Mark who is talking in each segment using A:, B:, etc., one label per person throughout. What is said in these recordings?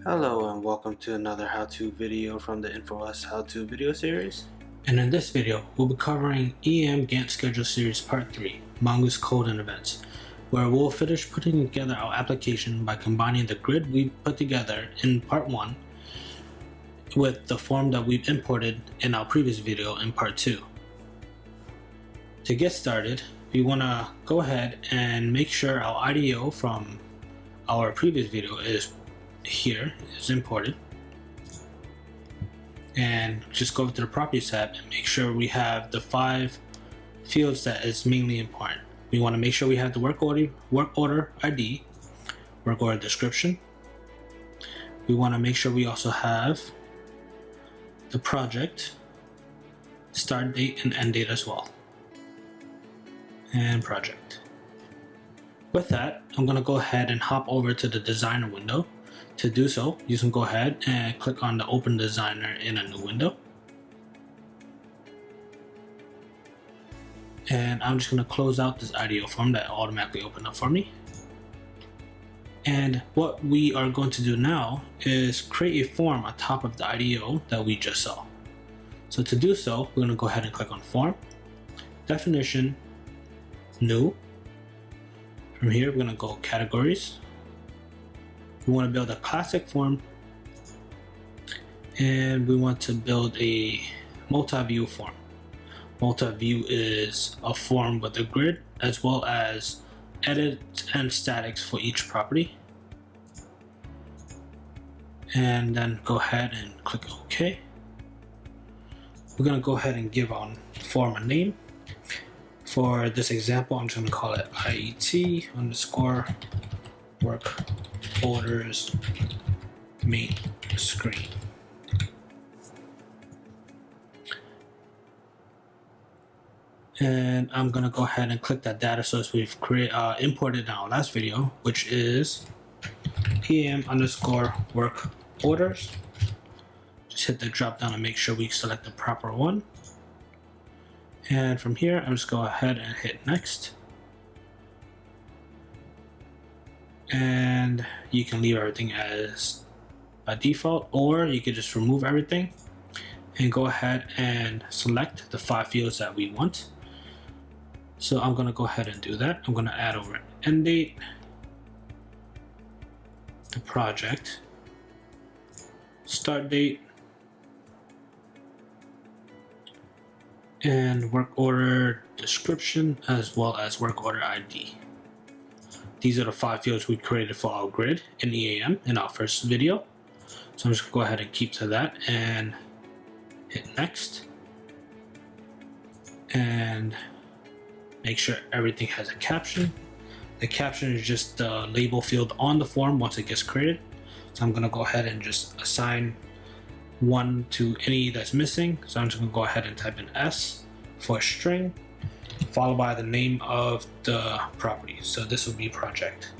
A: Hello and welcome to another how-to video from the Infor how-to video series. And in this video, we'll be covering EAM Gantt schedule series part 3, Mongoose code and events, where we'll finish putting together our application by combining the grid we put together in part 1 with the form that we've imported in our previous video in part 2. To get started, we want to go ahead and make sure our IDO from our previous video is imported, and just go to the properties tab and make sure we have the 5 fields that is mainly important. We want to make sure we have the work order ID, work order description. We want to make sure we also have the project, start date and end date as well, and project. With that, I'm going to go ahead and hop over to the designer window. To do so, you can go ahead and click on the Open Designer in a new window. And I'm just going to close out this IDO form that automatically opened up for me. And what we are going to do now is create a form on top of the IDO that we just saw. So to do so, we're going to go ahead and click on Form, Definition, New. From here, we're going to go Categories. We want to build a classic form, and we want to build a multi-view form. Multi-view is a form with a grid as well as edits and statics for each property. And then go ahead and click OK. We're going to go ahead and give our form a name. For this example, I'm just going to call it IET underscore work orders main screen. And I'm going to go ahead and click that data source we've imported in our last video, which is EAM underscore work orders. Just hit the drop down and make sure we select the proper one. And from here, I'm just go ahead and hit next. And you can leave everything as by default, or you could just remove everything and go ahead and select the 5 fields that we want. So I'm going to go ahead and do that. I'm going to add over end date, the project, start date, and work order description as well as work order ID. These are the 5 fields we created for our grid in EAM in our first video. So I'm just going to go ahead and keep to that and hit next. And make sure everything has a caption. The caption is just the label field on the form once it gets created. So I'm going to go ahead and just assign 1 to any that's missing. So I'm just going to go ahead and type in S for a string, followed by the name of the property. So this will be project.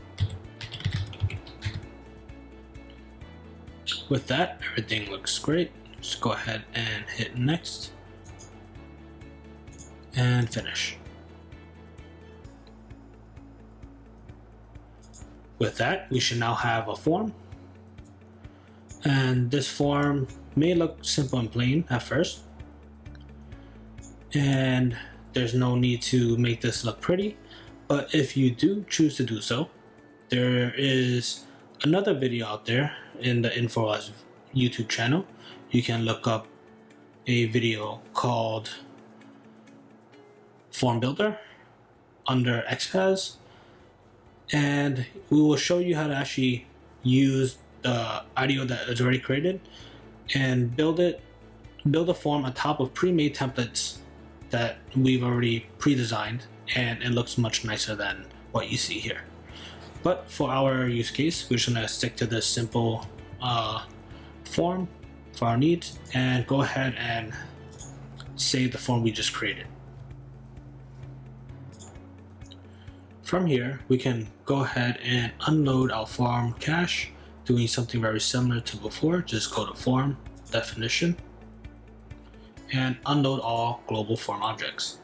A: With that, everything looks great. Just go ahead and hit next and finish. With that, we should now have a form. And this form may look simple and plain at first, and there's no need to make this look pretty, but if you do choose to do so, there is another video out there in the Infor YouTube channel. You can look up a video called Form Builder under XPath, and we will show you how to actually use the IDO that is already created and build a form on top of pre-made templates that we've already pre-designed, and it looks much nicer than what you see here. But for our use case, we're just going to stick to this simple form for our needs and go ahead and save the form we just created. From here, we can go ahead and unload our form cache, doing something very similar to before. Just go to Form, Definition, and unload all global form objects.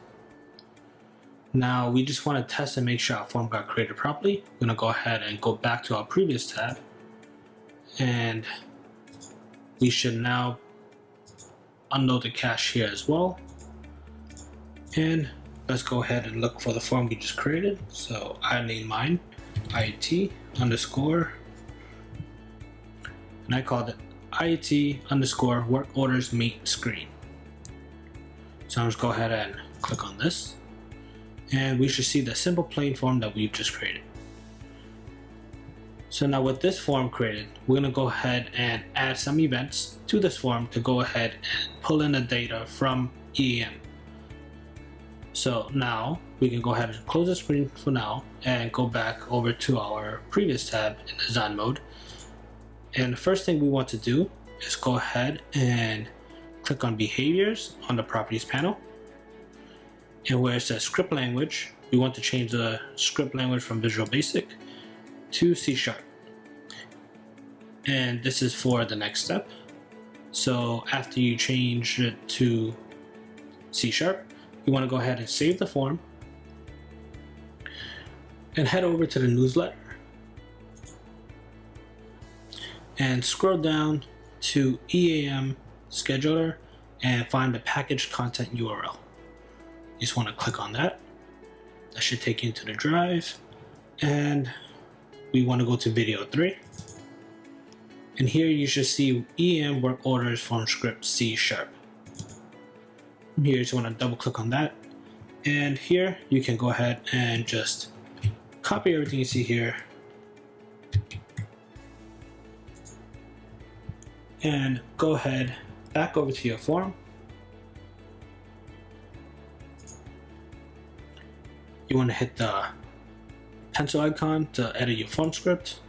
A: Now we just want to test and make sure our form got created properly. We're going to go ahead and go back to our previous tab and we should now unload the cache here as well. And let's go ahead and look for the form we just created. So I named mine IET underscore, and I called it IET underscore work orders main screen. So I'm just go ahead and click on this, and we should see the simple plain form that we've just created. So now with this form created, we're going to go ahead and add some events to this form to go ahead and pull in the data from EAM. So now we can go ahead and close the screen for now and go back over to our previous tab in design mode. And the first thing we want to do is go ahead and click on behaviors on the properties panel. And where it says script language, we want to change the script language from Visual Basic to C#. And this is for the next step. So after you change it to C#, you want to go ahead and save the form and head over to the newsletter and scroll down to EAM scheduler and find the package content URL. You just want to click on that. That should take you into the drive, and we want to go to video 3. And here you should see EAM work orders from script C#. Here you just want to double click on that, and here you can go ahead and just copy everything you see here and go ahead back over to your form. You want to hit the pencil icon to edit your form script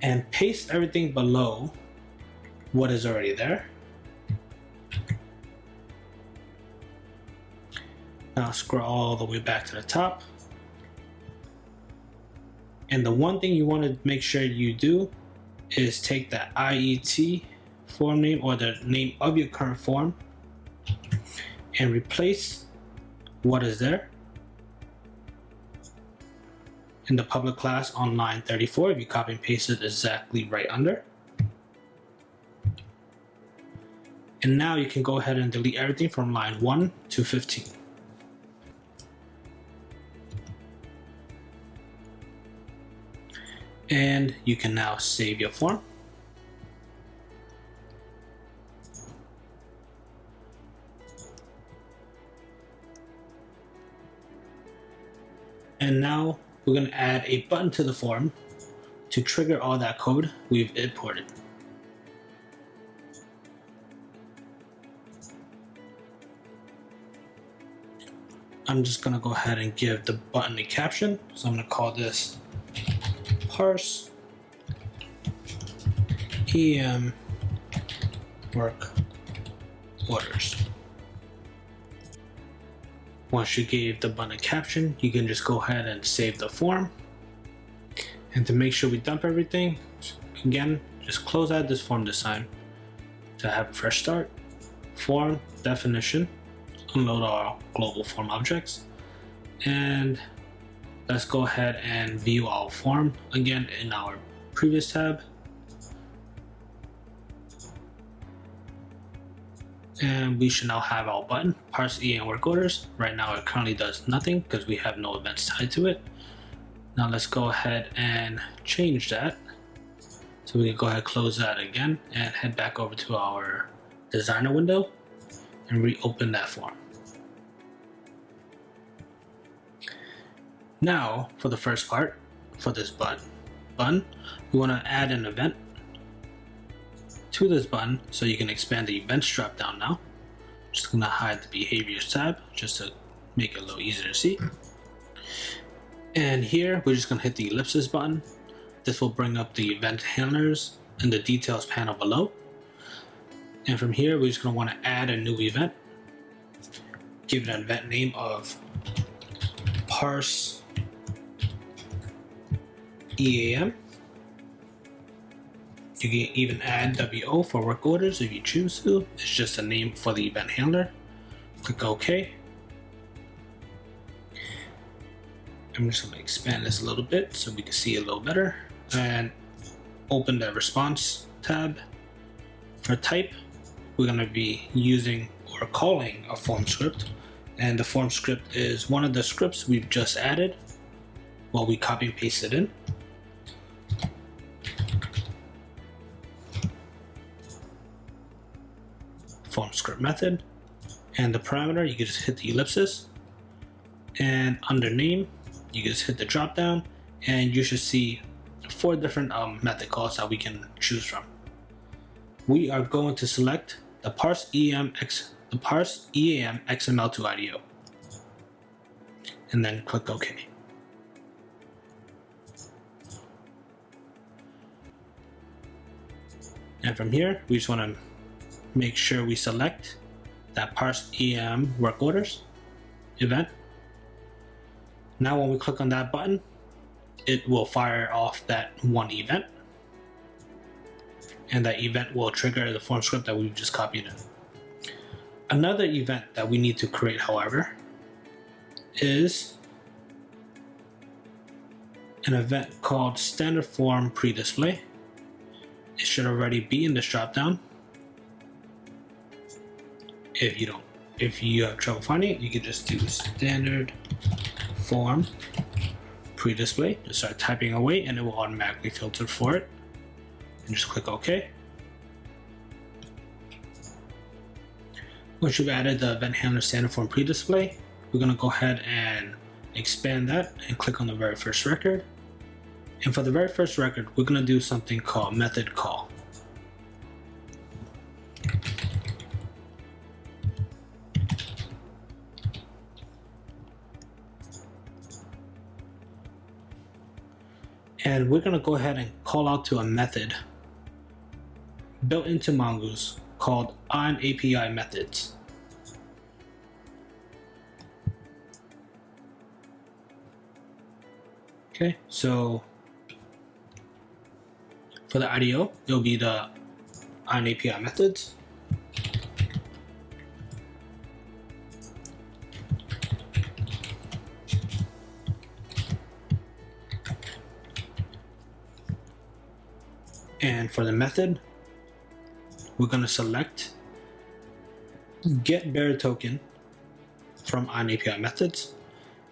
A: and paste everything below what is already there. Now scroll all the way back to the top. And the one thing you want to make sure you do is take the IET form name or the name of your current form and replace what is there in the public class on line 34. If you copy and paste it exactly right under. And now you can go ahead and delete everything from line 1 to 15. And you can now save your form. And now we're going to add a button to the form to trigger all that code we've imported. I'm just going to go ahead and give the button a caption. So I'm going to call this parse EAM work orders. Once you gave the button a caption, you can just go ahead and save the form. And to make sure we dump everything, again, just close out this form design to have a fresh start. Form definition, unload our global form objects, and let's go ahead and view our form again in our previous tab. And we should now have our button, parse EAM work orders. Right now it currently does nothing because we have no events tied to it. Now let's go ahead and change that. So we can go ahead and close that again and head back over to our designer window and reopen that form. Now for the first part, for this button, we want to add an event to this button so you can expand the events drop down now. Just gonna hide the behaviors tab just to make it a little easier to see. And here we're just gonna hit the ellipsis button. This will bring up the event handlers in the details panel below. And from here we're just gonna want to add a new event. Give it an event name of parse EAM. You can even add WO for work orders if you choose to. It's just a name for the event handler. Click OK. I'm just going to expand this a little bit so we can see a little better, and open the response tab. For type, we're going to be using or calling a form script, and the form script is one of the scripts we've just added while we copy and paste it in. Form script method, and the parameter, you can just hit the ellipsis, and under name you can just hit the drop down, and you should see 4 different method calls that we can choose from. We are going to select the parse EAM XML to IDO, and then click OK. And from here, we just want to make sure we select that parse EAM work orders event. Now when we click on that button, it will fire off that one event, and that event will trigger the form script that we've just copied in. Another event that we need to create, however, is an event called standard form pre-display. It should already be in this dropdown. If you have trouble finding it, you can just do standard form pre-display. Just start typing away and it will automatically filter for it. And just click OK. Once you've added the event handler standard form pre-display, we're going to go ahead and expand that and click on the very first record. And for the very first record, we're going to do something called method call. And we're going to go ahead and call out to a method built into Mongoose called on API methods. Okay, so for the IDO, it'll be the on API methods. And for the method, we're going to select get bearer token from on API methods,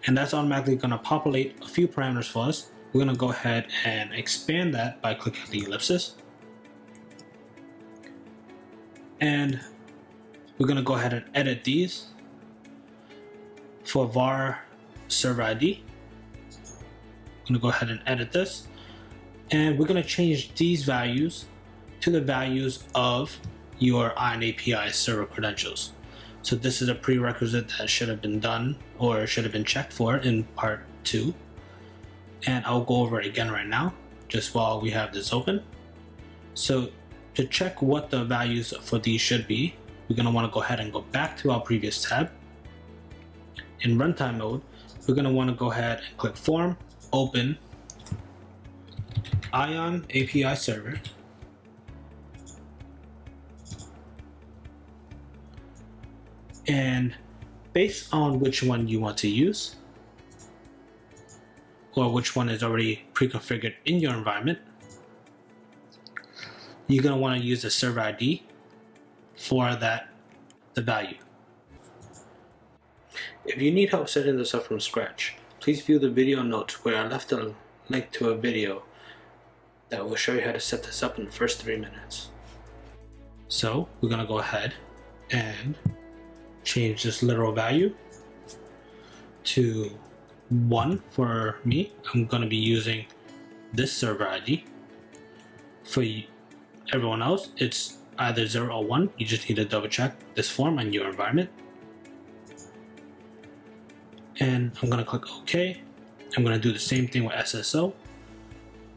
A: and that's automatically going to populate a few parameters for us. We're going to go ahead and expand that by clicking the ellipsis, and we're going to go ahead and edit these. For var server ID, I'm going to go ahead and edit this, and we're going to change these values to the values of your on API server credentials. So this is a prerequisite that should have been done or should have been checked for in part 2. And I'll go over it again right now, just while we have this open. So to check what the values for these should be, we're going to want to go ahead and go back to our previous tab. In runtime mode, we're going to want to go ahead and click form, open Ion API server, and based on which one you want to use or which one is already pre-configured in your environment, you're going to want to use the server ID for the value. If you need help setting this up from scratch, please view the video notes where I left a link to a video that will show you how to set this up in the first 3 minutes. So we're going to go ahead and change this literal value to 1 for me. I'm going to be using this server ID. For everyone else, it's either 0 or 1. You just need to double check this form on your environment. And I'm going to click OK. I'm going to do the same thing with SSO.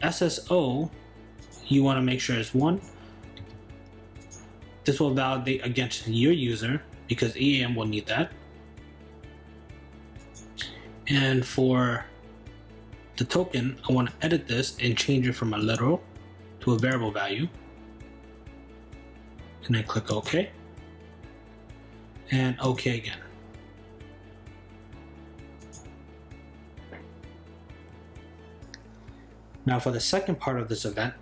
A: SSO, you want to make sure it's 1. This will validate against your user because EAM will need that. And for the token, I want to edit this and change it from a literal to a variable value. And then click OK. And OK again. Now for the second part of this event,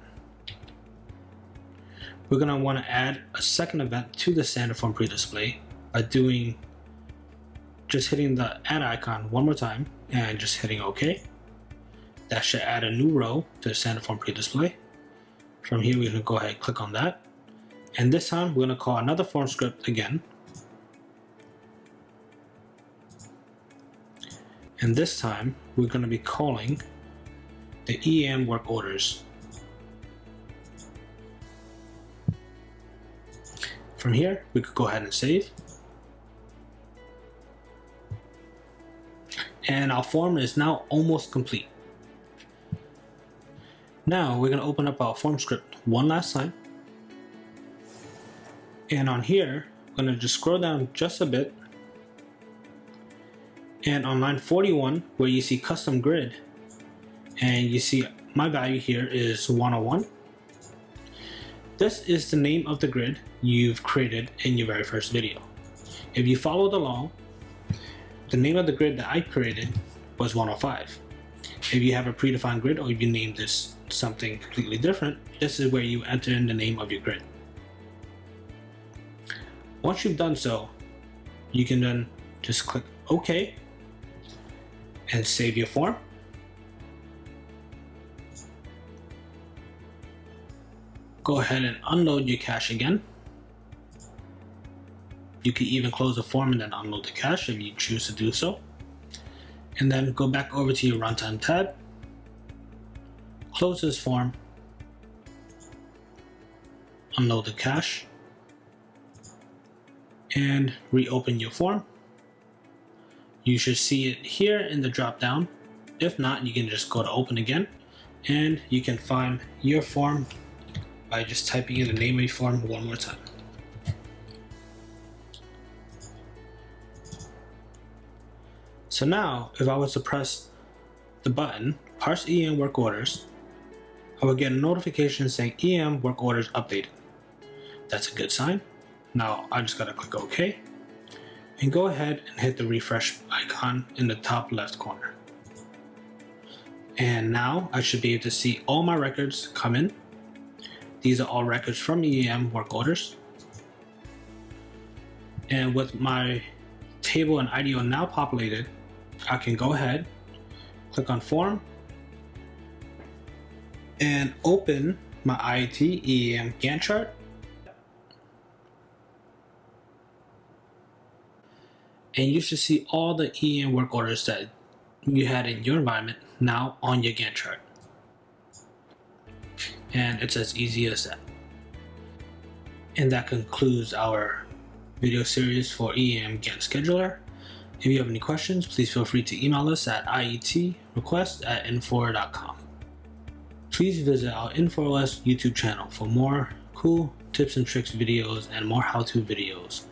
A: we're going to want to add a second event to the standard form pre-display by just hitting the add icon one more time and just hitting OK. That should add a new row to the standard form pre-display. From here, we can go ahead and click on that. And this time, we're going to call another form script again. And this time, we're going to be calling the EAM work orders. From here, we could go ahead and save. And our form is now almost complete. Now we're going to open up our form script one last time. And on here, we're going to just scroll down just a bit. And on line 41, where you see custom grid, and you see my value here is 101. This is the name of the grid you've created in your very first video. If you followed along, the name of the grid that I created was 105. If you have a predefined grid or if you named this something completely different, this is where you enter in the name of your grid. Once you've done so, you can then just click OK and save your form. Go ahead and unload your cache again. You can even close the form and then unload the cache if you choose to do so. And then go back over to your runtime tab, close this form, unload the cache, and reopen your form. You should see it here in the drop down. If not, you can just go to open again, and you can find your form by just typing in the name of your form one more time. So now, if I was to press the button, Parse EAM Work Orders, I will get a notification saying EAM Work Orders updated. That's a good sign. Now, I just gotta click OK, and go ahead and hit the refresh icon in the top left corner. And now, I should be able to see all my records come in. These are all records from EAM Work Orders. And with my table and IDO now populated, I can go ahead, click on Form, and open my IET EAM Gantt chart. And you should see all the EAM work orders that you had in your environment now on your Gantt chart. And it's as easy as that. And that concludes our video series for EAM Gantt Scheduler. If you have any questions, please feel free to email us at ietrequest@infor.com. Please visit our InforOS YouTube channel for more cool tips and tricks videos and more how-to videos.